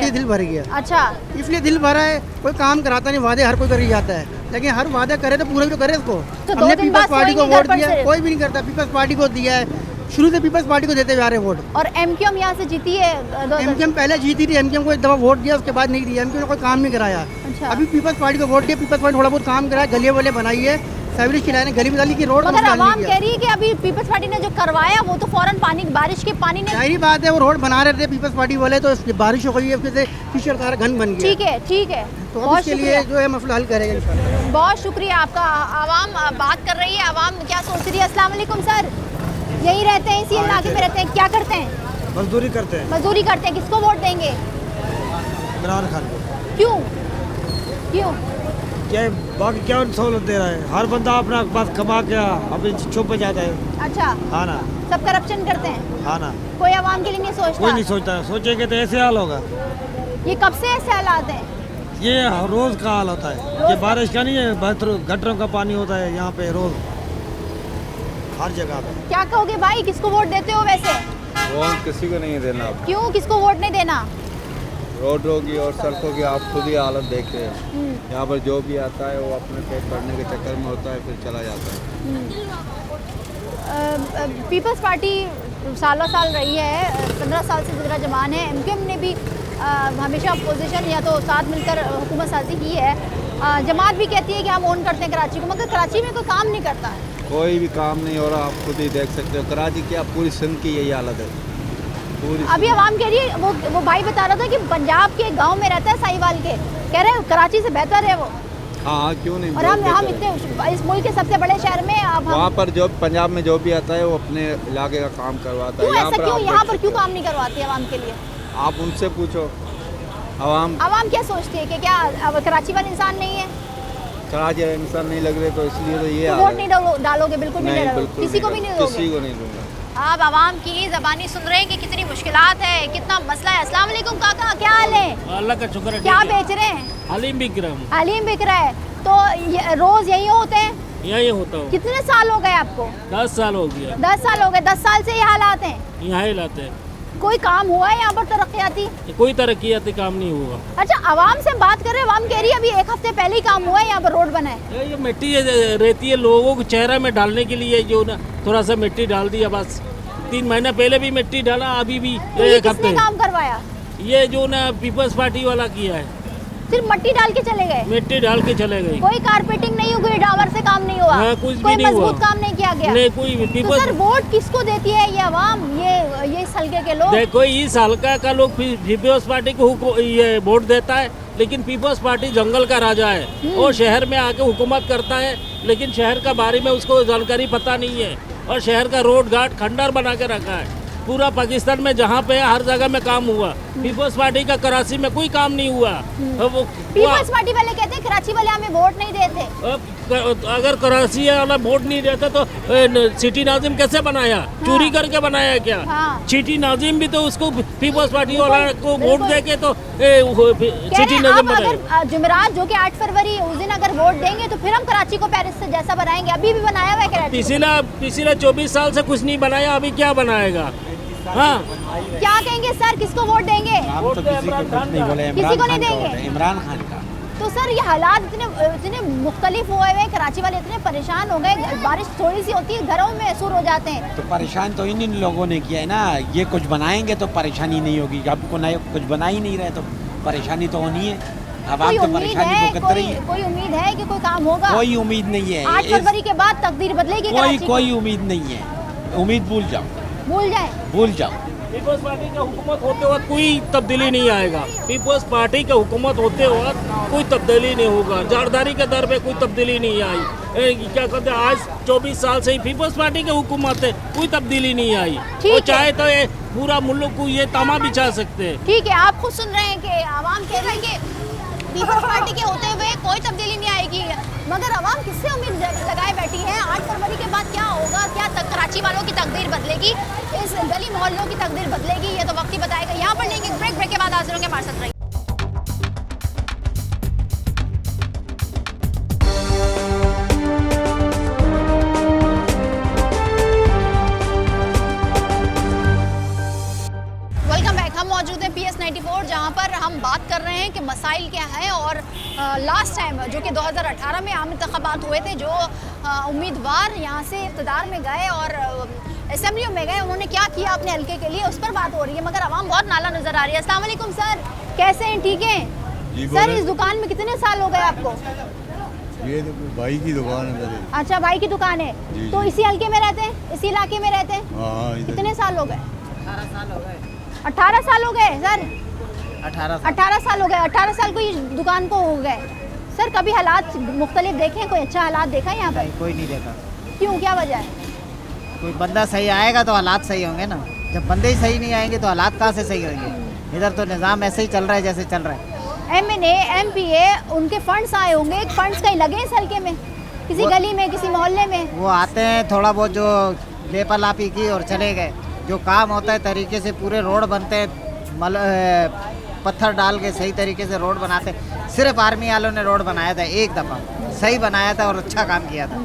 से दिल भर गया? अच्छा। इसलिए दिल भरा है, कोई काम कराता नहीं, वादे हर कोई कर ही जाता है, लेकिन हर वादा करे तो पूरा भी तो करे इसको। तो हमने पीपल्स पार्टी को वोट दिया, कोई भी नहीं करता। पीपल्स पार्टी को दिया है, शुरू से पीपल्स पार्टी को देते हुए आ रहे वोट। और एमक्यूएम यहाँ से जीती है? एमक्यूएम पहले जीती थी, एमक्यूएम को एक दफा वोट दिया, उसके बाद नहीं दिया। एमक्यूएम ने कोई काम नहीं कराया। अच्छा। अभी पीपल्स पार्टी को वोट दिया, पीपल्स पार्टी थोड़ा बहुत काम कराया, गलियां वलियां बनाई है, सेवरेज की लाइनें गली में डाली की, रोड मगर आवाम कह रही है कि अभी पीपल्स पार्टी ने जो करवाया वो तो फौरन पानी, बारिश के पानी ने। जाहिर बात है, वो रोड बना रहे थे पीपल्स पार्टी वाले, तो बारिश हो गई है, फिर से कीचड़ सारा घन बन गया। ठीक है, ठीक है, तो अब इसके लिए जो है मसला हल करेगा इंशाल्लाह। बहुत शुक्रिया आपका। आवाम बात कर रही है, आवाम क्या सोच रही है। अस्सलाम वालेकुम सर, यही रहते हैं, इसी इलाके में रहते हैं, क्या करते हैं? मजदूरी करते हैं। मजदूरी करते हैं, किसको वोट देंगे? इमरान खान को। क्यों क्यों? क्या बाकी क्या सहूलत दे रहा है? हर बंदा अपना पास कमा के अपनी छुप जाता है। अच्छा। हाँ ना। सब करप्शन करते हैं। हाँ ना। कोई आवाम के लिए नहीं सोचता? कोई नहीं सोचता, सोचेंगे तो ऐसे हाल होगा। ये कब से ऐसे हालात हैं? ये रोज का हाल होता है, ये बारिश का नहीं है, गटरों का पानी होता है यहाँ पे रोज हर जगह पे। क्या कहोगे भाई, किसको वोट देते हो वैसे? वोट किसी को नहीं देना। क्यों, किसको वोट नहीं देना? रोडों की और सड़कों की आप खुद ही हालत देख रहे हैं। यहाँ पर जो भी आता है वो अपने पेट भरने के चक्कर में होता है, फिर चला जाता है। पीपल्स पार्टी सालों साल रही है, 15 साल से ज़्यादा जमान है। एमक्यूएम ने भी हमेशा अपोजिशन या तो साथ मिलकर हुकूमत साजी की है। जमात भी कहती है कि हम ओन करते हैं कराची को, मगर कराची में कोई काम नहीं करता है। कोई भी काम नहीं हो रहा, आप खुद ही देख सकते हो। कराची क्या, पूरी सिंध की यही हालत है। अभी आवाम कह रही है, वो भाई बता रहा था कि पंजाब के गांव में रहता है साहिवाल के, कह रहे हैं कराची से बेहतर है वो। हाँ, क्यों नहीं। और हम इतने इस मुल्क के सबसे बड़े शहर में, अब वहाँ पर जो पंजाब में जो भी आता है वो अपने इलाके का काम करवाता है। ऐसा क्यों, यहाँ पर क्यों काम नहीं करवाते आवाम के लिए? आप उनसे पूछो। आवाम क्या सोचती है कि क्या अब कराची वाले इंसान नहीं है? कराची वाले इंसान नहीं लग रहे, तो इसलिए तो ये वोट नहीं डालोगे? बिल्कुल नहीं डालोगे, किसी को भी नहीं दोगे? किसी को नहीं दूंगा। आप आवाम की ज़बानी सुन रहे हैं कि कितनी मुश्किलात है, कितना मसला है। अस्सलाम वालेकुम काका, क्या हाल है? अल्लाह का शुक्र है। क्या बेच रहे हैं? हलीम बिक रहा हूँ। हलीम बिक रहा है, तो रोज यही होते हैं? यही होता हूँ। कितने साल हो गए आपको? 10 साल हो गया। 10 साल हो गए। 10 साल से ये हालात हैं? यहाँ ही लाते हैं। कोई काम हुआ है यहाँ पर तरक्याती? कोई तरक्याती काम नहीं हुआ। अच्छा, आवाम से बात कर रहे हैं, आवाम कह रही है अभी 1 हफ्ते पहले ही काम हुआ है, यहाँ पर रोड बना है। ये मिट्टी रहती है लोगों को चेहरा में डालने के लिए, जो ना थोड़ा सा मिट्टी डाल दिया बस। 3 महीने पहले भी मिट्टी डाला, अभी भी तो 1 हफ्ते। किसने काम करवाया? ये जो ना पीपल्स पार्टी वाला किया है। सिर्फ मिट्टी डाल के चले गए? मिट्टी डाल के चले गए। कोई कारपेटिंग नहीं हुई, डावर से काम नहीं हुआ? कुछ भी कोई नहीं हुआ। मजबूत काम नहीं किया गया? नहीं, कोई। तो सर वोट किसको देती है ये आवाम, ये इस हल्के के लोग? देखो, इस हल्का का लोग पीपल्स पार्टी को ये वोट देता है, लेकिन पीपल्स पार्टी जंगल का राजा है और शहर में आके हुकूमत करता है, लेकिन शहर का बारे में उसको जानकारी पता नहीं है, और शहर का रोड घाट खंडर बना के रखा है। पूरा पाकिस्तान में जहाँ पे हर जगह में काम हुआ, पीपल्स पार्टी का कराची में कोई काम नहीं हुआ। वो पीपल्स पार्टी वाले कहते हैं कराची वाले हमें वोट नहीं देते। अगर कराची वाला वोट नहीं देता तो सिटी नाजिम कैसे बनाया? हाँ। चोरी करके बनाया क्या? हाँ। सिटी नाजिम भी तो उसको पीपल्स पार्टी वाला को वोट दे के तो सिटी नाजिम बनाया। जुमेरात जो कि 8 फरवरी उस दिन अगर वोट देंगे तो फिर हम कराची को पेरिस से जैसा बनाएंगे। अभी भी बनाया हुआ है कराची। पिछले 24 साल से कुछ नहीं बनाया, अभी क्या बनाएगा? हाँ, क्या कहेंगे सर, किसको वोट देंगे? हम तो किसी को कुछ नहीं बोले, किसी को नहीं देंगे? इमरान खान का। तो सर ये हालात इतने मुख्तलिफ हुए हैं, कराची वाले इतने परेशान हो गए, बारिश थोड़ी सी होती है घरों में महसूर हो जाते हैं। तो परेशान तो इन लोगों ने किया है ना, ये कुछ बनाएंगे तो परेशानी नहीं होगी, अब कुछ बना ही नहीं रहे तो परेशानी तो होनी है। अब आप तो परेशानी भुगत रही है। कोई उम्मीद है कि कोई काम होगा? कोई उम्मीद नहीं है। 8 फरवरी के बाद तकदीर बदलेगी? कोई उम्मीद नहीं है, उम्मीद भूल जाओ, भूल जाओ। पीपल्स पार्टी का हुकूमत होते वक्त कोई तब्दीली नहीं आएगा। पीपल्स पार्टी का हुकूमत होते वक्त कोई तब्दीली नहीं होगा। जारदारी के दर पे कोई तब्दीली नहीं आई। क्या कहते हैं, आज 24 साल से ही पीपल्स पार्टी की हुकूमत है, कोई तब्दीली नहीं आई। वो चाहे तो ये पूरा मुल्क को ये तामा बिछा सकते हैं। ठीक है, आप खुद सुन रहे हैं कि आवाम कह रहे हैं कि पीपल्स पार्टी के होते हुए कोई तब्दीली नहीं आएगी, मगर आवाम किससे उम्मीद लगाए बैठी है? 8 फरवरी के बाद क्या होगा? क्या कराची वालों की तकदीर बदलेगी? इस गली मोहल्लों की तकदीर बदलेगी? ये तो वक्त ही बताएगा। यहाँ पर लेंगे ब्रेक के बाद हाजिर होंगे हमारे साथ। मौजूद है PS 94, जहां पर हम बात कर रहे हैं कि मसाइल क्या हैं। और लास्ट टाइम जो कि 2018 में आम इंतखाबात हुए थे, जो उम्मीदवार यहां से इक़्तिदार में गए और असेंबलियों में गए, उन्होंने क्या किया अपने हल्के के लिए, उस पर बात हो रही है। मगर आवाम बहुत नाला नज़र आ रही है। अस्सलाम वालेकुम सर, कैसे हैं? ठीक हैं सर। इस दुकान में कितने साल हो गए आपको? ये तो भाई की दुकान है मेरी। अच्छा, भाई की दुकान है। तो इसी हल्के में रहते हैं, इसी इलाके में रहते हैं? हाँ। कितने साल हो गए? 18 साल हो गए। 18 साल हो गए सर? 18 साल हो गए। 18 साल को इस दुकान को हो गए। सर कभी हालात मुख्तलिफ देखे? कोई अच्छा हालात देखा है यहाँ पर? कोई नहीं देखा। क्यों, क्या वजह है? कोई बंदा सही आएगा तो हालात सही होंगे ना। जब बंदे ही सही नहीं आएंगे तो हालात कहाँ से सही होंगे? इधर तो निज़ाम ऐसे ही चल रहा है जैसे चल रहा है। MNA MPA उनके फंड्स आए होंगे, फंड्स कहीं लगे इस हल्के में, किसी गली में, किसी मोहल्ले में? वो आते हैं, थोड़ा बहुत जो लेपालापी की और चले गए। जो काम होता है तरीके से, पूरे रोड बनते हैं, पत्थर डाल के सही तरीके से रोड बनाते। सिर्फ आर्मी वालों ने रोड बनाया था, एक दफ़ा सही बनाया था और अच्छा काम किया था।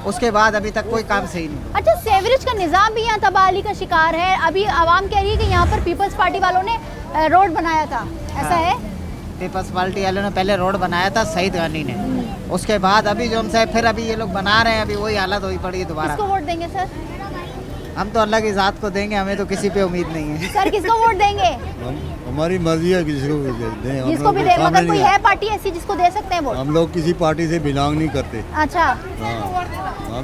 उसके बाद अभी तक कोई काम सही नहीं। अच्छा, सेवरेज का निज़ाम भी यहाँ तबाही का शिकार है। अभी आवाम कह रही है कि यहाँ पर पीपल्स पार्टी वालों ने रोड बनाया था, ऐसा है? पीपल्स पार्टी वालों ने पहले रोड बनाया था सईद गानी ने, उसके बाद अभी जो है फिर अभी ये लोग बना रहे हैं, अभी वही हालत हुई पड़ी है दोबारा। किसको वोट देंगे सर? हम तो अल्लाह की ज़ात को देंगे, हमें तो किसी पे उम्मीद नहीं है। सर किसको वोट देंगे? हमारी मर्जी है, किसी को भी दें। जिसको भी दे, मगर कोई है पार्टी ऐसी जिसको दे सकते हैं वोट? हम लोग किसी पार्टी से बिलोंग नहीं करते। अच्छा,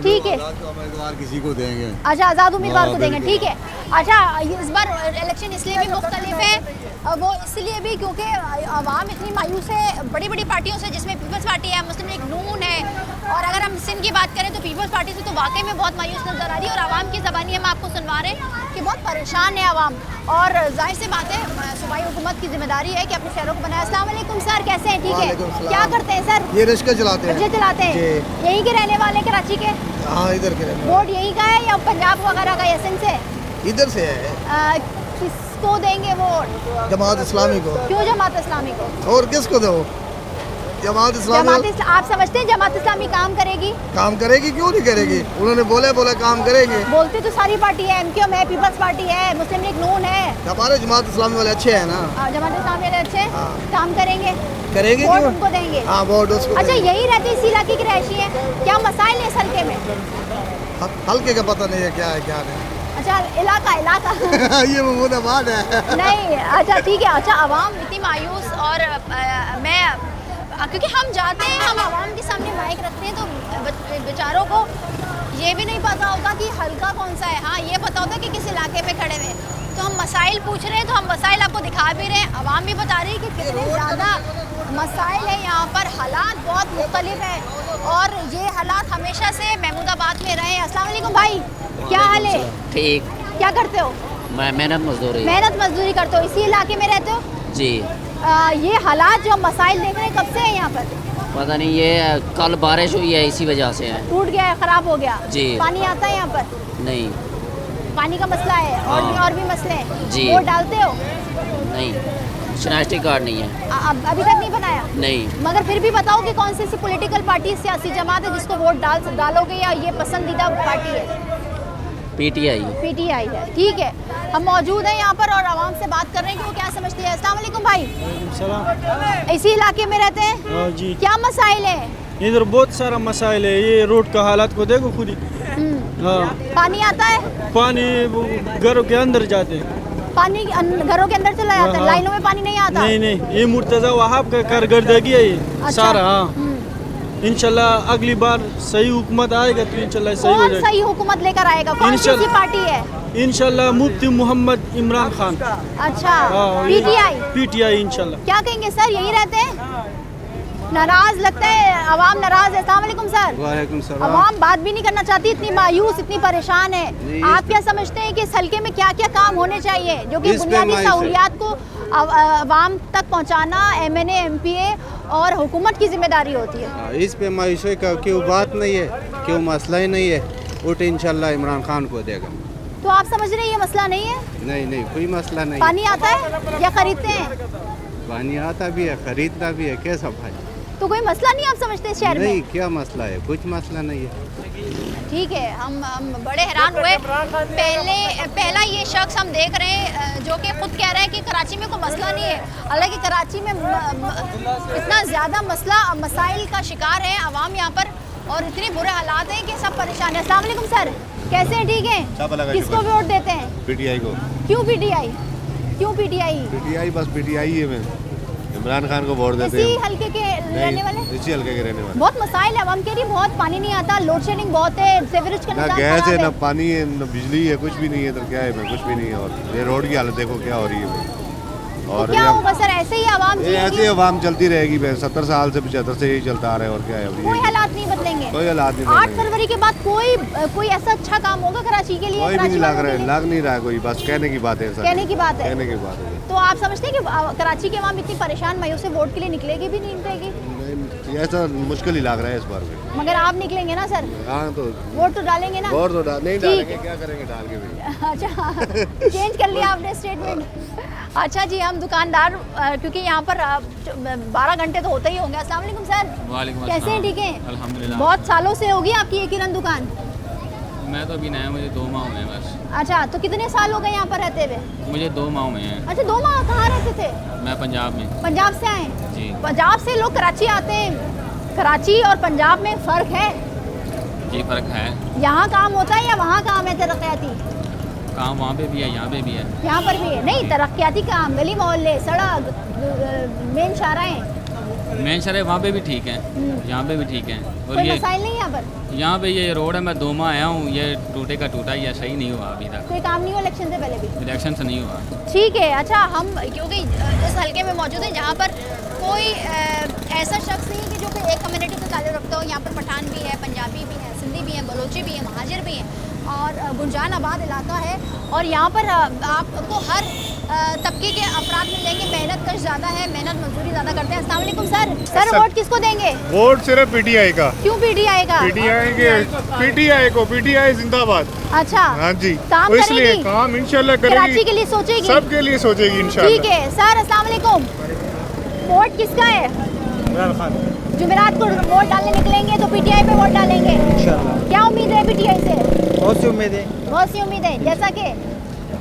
ठीक है। उम्मीदवार किसी को देंगे। अच्छा, आज़ाद उम्मीदवार को देंगे, ठीक है। अच्छा, इस बार इलेक्शन इसलिए भी मुख्तलिफ है, वो इसलिए भी क्योंकि आवाम इतनी मायूस है बड़ी बड़ी पार्टियों से, जिसमें पीपल्स पार्टी है, मुस्लिम लीग नून है, और अगर हम सिंध की बात करें तो पीपल्स पार्टी से तो वाकई में बहुत मायूस नजर आ रही है। और आवाम की ज़बानी हम आपको सुनवा रहे हैं कि बहुत परेशान है आवाम, और जाहिर सी बात है सूबाई हुकूमत की जिम्मेदारी है कि अपने शहरों को बनाए। अस्सलाम वालेकुम सर, कैसे हैं? ठीक है। क्या करते हैं सर? ये रिक्शा चलाते हैं। रिक्शा चलाते हैं। यहीं के रहने वाले, कराची के? हाँ, इधर के रहने। वोट यहीं का है या पंजाब वगैरह का, या सिंध से? इधर से है। किसको देंगे वोट? जमात इस्लामी को। क्यों जमात इस्लामी को? और किसको दो? जमात इस्लामी। आप समझते हैं जमात इस्लामी काम करेगी? काम करेगी, क्यों नहीं करेगी? उन्होंने बोला काम करेंगे। बोलते तो सारी पार्टी है, MQM है, पीपल्स पार्टी है, मुस्लिम लीग नून है। हमारे जमात इस्लामी वाले अच्छे हैं ना। जमात इस्लामी वाले अच्छे काम करेंगे, वोट उनको देंगे। हाँ, वोट उसको। अच्छा, यही रहते इस इलाके की रहायशी है, क्या मसाइल है इस हल्के में? हल्के का पता नहीं है क्या है क्या नहीं। अच्छा, इलाका ये महमूदाबाद है। नहीं, अच्छा ठीक है। अच्छा, आवाम इतनी मायूस, और मैं क्योंकि हम जाते हैं, हम आवाम के सामने माइक रखते हैं, तो बेचारों को ये भी नहीं पता होता कि हल्का कौन सा है। हाँ, ये पता होता है कि किस इलाके पे खड़े हुए। तो हम मसाइल पूछ रहे हैं, तो हम मसाइल आपको दिखा भी रहे हैं, आवाम भी बता रही है कि कितने ज़्यादा मसाइल है यहाँ पर, हालात बहुत मुख्तलिफ है, और ये हालात हमेशा से महमूदाबाद में रहे हैं। अस्सलाम वालेकुम भाई, क्या हाल है? ठीक। क्या करते हो? मैं मेहनत मजदूरी करते हो? इसी इलाके में रहते हो जी। ये हालात जो मसाइल देख रहे हैं, कब से है यहाँ पर? पता नहीं, ये कल बारिश हुई है, इसी वजह से है। टूट गया है, खराब हो गया जी। पानी आता है यहाँ पर? नहीं, पानी का मसला है। और भी मसले हैं जी। वोट डालते हो? नहीं, शनाख्ती कार्ड नहीं है। अभी तक नहीं बनाया? नहीं। मगर फिर भी बताओ कि कौन सी पॉलिटिकल पार्टी, सियासी जमात है जिसको वोट डालोगे, या ये पसंदीदा पार्टी है? PTI। PTI है, ठीक है। हम मौजूद हैं यहाँ पर और आवाम से बात कर रहे हैं कि वो क्या समझते हैं। अस्सलाम वालेकुम भाई, इसी इलाके में रहते हैं जी। क्या मसाइल है इधर? बहुत सारा मसाइल है, ये रोड का हालात को देखो खुद ही। हाँ, पानी आता है? पानी वो घरों के अंदर जाते हैं। पानी घरों के अंदर चला जाता है, लाइनों में पानी नहीं आता? नहीं, ये मुर्तजा वहाब का कारकर्दगी है ये। अच्छा। सारा। हाँ, इंशाल्लाह अगली बार सही हुकूमत आएगा तो इंशाल्लाह सही हो कौन जाएगा। सही हुकूमत लेकर आएगा? कौन सी पार्टी है? इंशाल्लाह मुफ्ती मोहम्मद इमरान खान। अच्छा, PTI इंशाल्लाह। क्या कहेंगे सर, यही रहते हैं? नाराज लगता है, आवाम नाराज है। अस्सलाम वालेकुम सर। वालेकुम सलाम। आवाम बात भी नहीं करना चाहती, इतनी मायूस, इतनी परेशान है। आप क्या समझते हैं कि इस हल्के में क्या क्या काम होने चाहिए जो कि बुनियादी सहूलियात को आवाम तक पहुंचाना MNA MPA और हुकूमत की जिम्मेदारी होती है? इस पे मायूसी का क्यों बात नहीं है, क्यों मसला ही नहीं है। उठ इंशाल्लाह इमरान खान को देगा। तो आप समझ रहे हैं ये मसला नहीं है? नहीं, कोई मसला नहीं। पानी आता है या खरीदते हैं? पानी आता भी है, खरीदना भी है, कैसा भाई? तो कोई मसला नहीं आप समझते इस शहर में? नहीं, क्या मसला है? कुछ मसला नहीं है। ठीक है, हम बड़े हैरान हुए। पहला ये शख्स हम देख रहे हैं जो कि खुद कह रहा है कि कराची में कोई मसला नहीं है। हालांकि कराची में इतना ज़्यादा मसाइल का शिकार है आवाम यहाँ पर और इतने बुरे हालात हैं कि सब परेशान हैं। अस्सलाम वालेकुम सर, कैसे हैं? ठीक हैं? किसको वोट देते हैं? PTI को। क्यों PTI? क्यों PTI? PTI बस PTI ही है। मैं इमरान खान को वोट देते हैं। इसी हल्के के रहने वाले? इसी हल्के के रहने वाले। बहुत मसाइल है, आवाम कह रही बहुत पानी नहीं आता, लोड शेडिंग बहुत है, सीवरेज का ना निजाम गैस खराब है, है। ना पानी है, ना बिजली है, कुछ भी नहीं है। तो क्या है? कुछ भी नहीं है। और ये रोड की हालत देखो क्या हो रही है। और क्या होगा सर, ऐसे ही आवाम ऐसे आवाम चलती रहेगी। 70 साल से 75 से यही चलता आ रहा है। और क्या है? कोई हालात नहीं बदलेंगे। कोई हालात नहीं। 8 फरवरी के बाद कोई ऐसा अच्छा काम होगा कराची के लिए? कोई भी नहीं लग नहीं रहा है कोई। बस कहने की बात है। कहने की बात है। कहने की बात है। तो आप समझते हैं कि कराची के आवाम इतनी परेशान मायूस से वोट के लिए निकलेगी भी नहीं निकलेगी? ऐसा मुश्किल ही लग रहा है इस बार में। मगर आप निकलेंगे ना सर? हाँ, तो वोट तो डालेंगे ना? वोट तो नहीं डालेंगे, क्या करेंगे डाल के भी। अच्छा, चेंज कर लिया आपने स्टेटमेंट। अच्छा जी, हम दुकानदार क्योंकि यहाँ पर 12 घंटे तो होते ही होंगे। अस्सलाम वालेकुम सर। वालेकुम कैसे हैं? अस्सलाम। ठीक हैं? अल्हम्दुलिल्लाह। बहुत सालों से होगी आपकी ये किरण दुकान? मैं तो अभी नया, मुझे 2 माह हुए हैं बस। अच्छा, तो कितने साल हो गए यहाँ पर रहते हुए? मुझे 2 माह हुए हैं। अच्छा, 2 माह कहाँ रहते थे? मैं पंजाब में। पंजाब से आए? जी। पंजाब से लोग कराची आते हैं। कराची और पंजाब में फ़र्क है? जी, फ़र्क है। यहाँ काम होता है या वहाँ काम है तरक्याती? काम वहाँ पे भी है, यहाँ पे भी है। यहाँ पर भी है? नहीं, तरक्याती काम, गली मोहल्ले, सड़क, मेन शाहराहें। मेन शहर वहाँ पे भी ठीक है, यहाँ पे भी ठीक है। और कोई ये मसाइल नहीं यहाँ पर? यहाँ पे ये रोड है, मैं 2 माह आया हूँ, ये टूटे का टूटा ही है, सही नहीं हुआ अभी तक। कोई काम नहीं हुआ इलेक्शन से पहले भी? इलेक्शन से नहीं हुआ। ठीक है। अच्छा, हम क्योंकि इस हल्के में मौजूद हैं जहाँ पर कोई ऐसा शख्स नहीं है कि जो कि एक कम्युनिटी से ताल्लुक़ रखता हो। यहाँ पर पठान भी है, पंजाबी भी है, सिंधी भी हैं, बलोची भी हैं, महाजिर भी हैं और गुंजान आबाद इलाका है। और यहाँ पर आपको हर तबके के अफराद मिल जाएंगे। मेहनत कश ज़्यादा है, मेहनत मजदूरी ज़्यादा करते हैं। अस्सलाम वालेकुम सर। सर, वोट किसको देंगे? वोट सिर्फ PTI का। क्यों PTI का? PTI को। PTI जिंदाबाद। अच्छा, हाँ जी, काम तो इसलिए करेगी? काम इंशाल्लाह करेगी। कराची के लिए सोचेगी? सबके लिए सोचेगी इंशाल्लाह। ठीक है सर। अस्सलाम वालेकुम। वोट किसका है? इमरान खान। जुमेरात को वोट डालने निकलेंगे तो PTI पे वोट डालेंगे इंशाल्लाह। क्या उम्मीद है PTI से? बहुत सी उम्मीद है। बहुत सी उम्मीद है।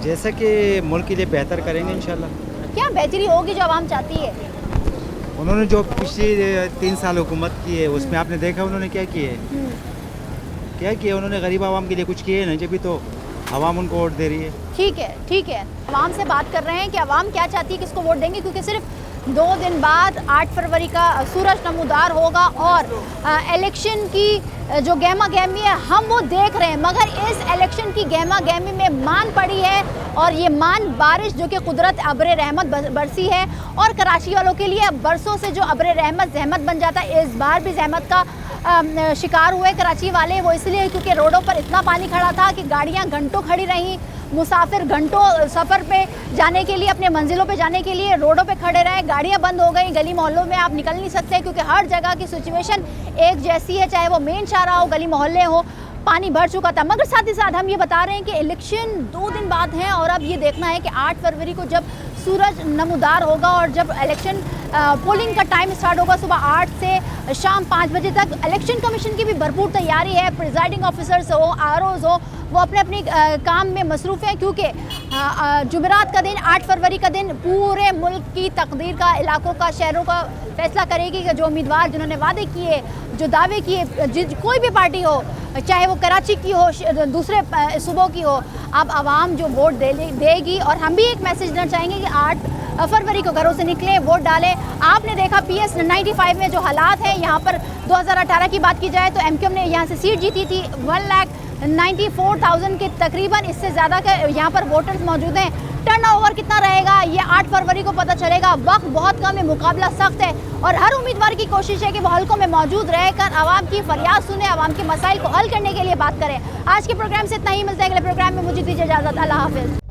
जैसा कि मुल्क के लिए बेहतर करेंगे इंशाल्लाह। क्या बेहतरी होगी जो आवाम चाहती है? उन्होंने जो पिछले 3 साल हुकूमत की है उसमें आपने देखा उन्होंने क्या किए। क्या किया उन्होंने? गरीब आवाम के लिए कुछ किए नहीं, जब भी तो आवाम उनको वोट दे रही है। ठीक है, ठीक है। आवाम से बात कर रहे हैं कि आवाम क्या चाहती है, किसको वोट देंगे, क्योंकि सिर्फ 2 दिन बाद 8 फरवरी का सूरज नमूदार होगा और इलेक्शन की जो गहमा गहमी है हम वो देख रहे हैं। मगर इस इलेक्शन की गहमा गहमी में मान पड़ी है और ये मान बारिश जो कि कुदरत अब्र रहमत बरसी है और कराची वालों के लिए बरसों से जो अब्र रहमत जहमत बन जाता है, इस बार भी जहमत का शिकार हुए कराची वाले। वो इसलिए क्योंकि रोडों पर इतना पानी खड़ा था कि गाड़ियाँ घंटों खड़ी रहीं, मुसाफिर घंटों सफ़र पे जाने के लिए, अपने मंजिलों पे जाने के लिए रोडों पे खड़े रहे, गाड़ियाँ बंद हो गई, गली मोहल्लों में आप निकल नहीं सकते क्योंकि हर जगह की सिचुएशन एक जैसी है, चाहे वो मेन शाहरा हो, गली मोहल्ले हो, पानी भर चुका था। मगर साथ ही साथ हम ये बता रहे हैं कि इलेक्शन 2 दिन बाद हैं और अब ये देखना है कि 8 फरवरी को जब सूरज नमूदार होगा और जब इलेक्शन पोलिंग का टाइम स्टार्ट होगा सुबह 8 से शाम 5 बजे तक, इलेक्शन कमीशन की भी भरपूर तैयारी है। प्रिजाइडिंग ऑफिसर्स हो, ROs हो, वो अपने अपने काम में मसरूफ़ हैं, क्योंकि जुमेरात का दिन 8 फरवरी का दिन पूरे मुल्क की तकदीर का, इलाकों का, शहरों का फैसला करेगी कि जो उम्मीदवार जिन्होंने वादे किए, जो दावे किए, कोई भी पार्टी हो, चाहे वो कराची की हो, दूसरे सूबों की हो, अब आवाम जो वोट देगी। और हम भी एक मैसेज देना चाहेंगे कि 8 फरवरी को घरों से निकलें, वोट डालें। आपने देखा PS 95 में जो हालात हैं, यहाँ पर 2018 की बात की जाए तो MQM ने यहाँ से सीट जीती थी। 1,94,000 के तकरीबन, इससे ज़्यादा के यहाँ पर वोटर्स मौजूद हैं। टर्नओवर कितना रहेगा ये 8 फरवरी को पता चलेगा। वक्त बहुत कम है, मुकाबला सख्त है और हर उम्मीदवार की कोशिश है कि वो हलकों में मौजूद रहकर आवाम की फरियाद सुने, आवाम के मसाइल को हल करने के लिए बात करें। आज के प्रोग्राम से इतना ही, मिलता है अगले प्रोग्राम में। मुझे दीजिए इजाज़त, अल्लाह हाफिज़।